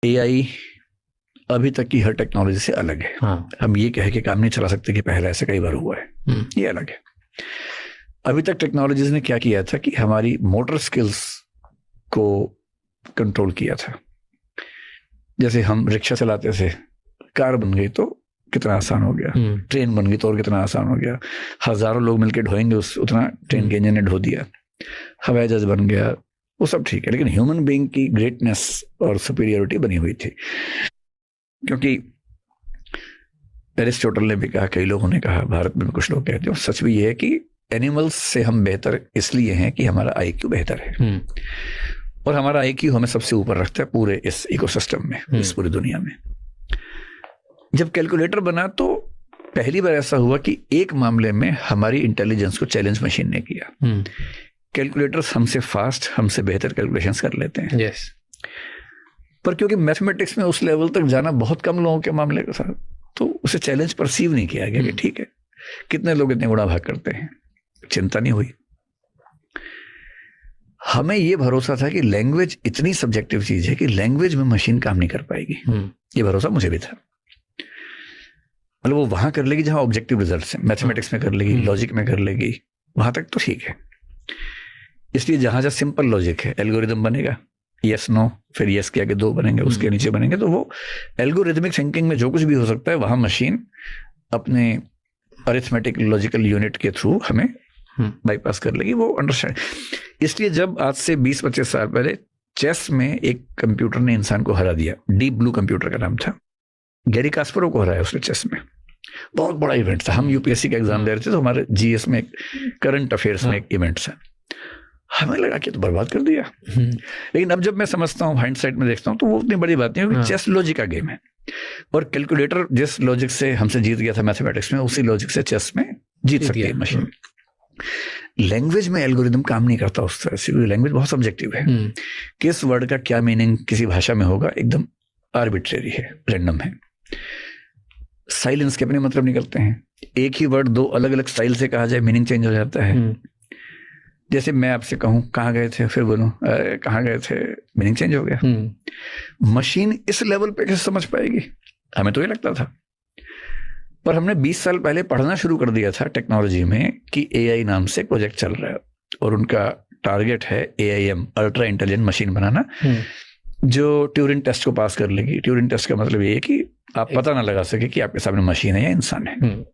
AI अभी तक की हर टेक्नोलॉजी से अलग है। हाँ। हम ये कह के काम नहीं चला सकते कि पहले ऐसा कई बार हुआ है, ये अलग है। अभी तक टेक्नोलॉजीज ने क्या किया था कि हमारी मोटर स्किल्स को कंट्रोल किया था। जैसे हम रिक्शा चलाते थे, कार बन गई तो कितना आसान हो गया, ट्रेन बन गई तो और कितना आसान हो गया, हजारों लोग मिलकर ढोएंगे उतना ट्रेन के इंजन ने ढो दिया, हवाई जहाज बन गया, वो सब ठीक है। लेकिन ह्यूमन बीइंग की ग्रेटनेस और सुपीरियरिटी बनी हुई थी, क्योंकि एरिस्टोटल ने भी कहा, कई लोगों ने कहा, भारत में कुछ लोग कहते हैं, सच भी ये है कि एनिमल्स से हम बेहतर इसलिए हैं कि हमारा आईक्यू बेहतर है, और हमारा आईक्यू हमें सबसे ऊपर रखता है पूरे इस इकोसिस्टम में, इस पूरी दुनिया में। जब कैलकुलेटर बना तो पहली बार ऐसा हुआ कि एक मामले में हमारी इंटेलिजेंस को चैलेंज मशीन ने किया। कैलकुलेटर्स हमसे फास्ट, हमसे बेहतर कैलकुलेशंस कर लेते हैं। yes. पर क्योंकि मैथमेटिक्स में उस लेवल तक जाना बहुत कम लोगों के मामले के साथ, तो उसे चैलेंज परसीव नहीं किया गया कि ठीक है, कितने लोग इतने गुणा भाग करते हैं, चिंता नहीं हुई। हमें यह भरोसा था कि लैंग्वेज इतनी सब्जेक्टिव चीज है कि लैंग्वेज में मशीन काम नहीं कर पाएगी। ये भरोसा मुझे भी था। मतलब वो वहां कर लेगी जहां ऑब्जेक्टिव रिजल्ट्स हैं, मैथमेटिक्स में कर लेगी, लॉजिक में कर लेगी, वहां तक तो ठीक है। इसलिए जहां जहां सिंपल लॉजिक है, एल्गोरिदम बनेगा, यस नो, फिर यस के आगे 2 बनेंगे, उसके नीचे बनेंगे, तो वो एल्गोरिथमिक थिंकिंग में जो कुछ भी हो सकता है वहां मशीन अपने अरिथमेटिक लॉजिकल यूनिट के थ्रू हमें बाईपास कर लेगी, वो अंडरस्टैंड। इसलिए जब आज से 20-25 साल पहले चेस में एक कंप्यूटर ने इंसान को हरा दिया, डीप ब्लू कंप्यूटर का नाम था, गैरी कास्परोव को हराया उसने चेस में, बहुत बड़ा इवेंट था। हम यूपीएससी का एग्जाम दे रहे थे तो हमारे जीएस में, करंट अफेयर्स में एक इवेंट था, हमें लगा कि तो बर्बाद कर दिया। लेकिन अब जब मैं समझता हूँ, हाइंडसाइट में देखता हूँ, तो वो उतनी बड़ी बात नहीं है, क्योंकि चेस लॉजिक का गेम है, और कैलकुलेटर जिस लॉजिक से हमसे जीत गया था मैथमेटिक्स में, उसी लॉजिक से चेस में जीत सकती है मशीन। लैंग्वेज में एल्गोरिदम काम नहीं करता उस तरह से, लैंग्वेज बहुत सब्जेक्टिव है। किस वर्ड का क्या मीनिंग किसी भाषा में होगा एकदम आर्बिट्रेरी है, रैंडम है। साइलेंस के अपने मतलब निकलते हैं, एक ही वर्ड 2 अलग अलग स्टाइल से कहा जाए, मीनिंग चेंज हो जाता है। जैसे मैं आपसे कहूं कहाँ गए थे, फिर बोलूं कहाँ गए थे, मीनिंग चेंज हो गया। मशीन इस लेवल पे कैसे समझ पाएगी? हमें तो ये लगता था, पर हमने 20 साल पहले पढ़ना शुरू कर दिया था टेक्नोलॉजी में कि एआई नाम से प्रोजेक्ट चल रहा है, और उनका टारगेट है AIM, अल्ट्रा इंटेलिजेंट मशीन बनाना, जो ट्यूरिंग टेस्ट को पास कर लेगी। ट्यूरिंग टेस्ट का मतलब ये है कि आप पता ना लगा सके कि आपके सामने मशीन है या इंसान है।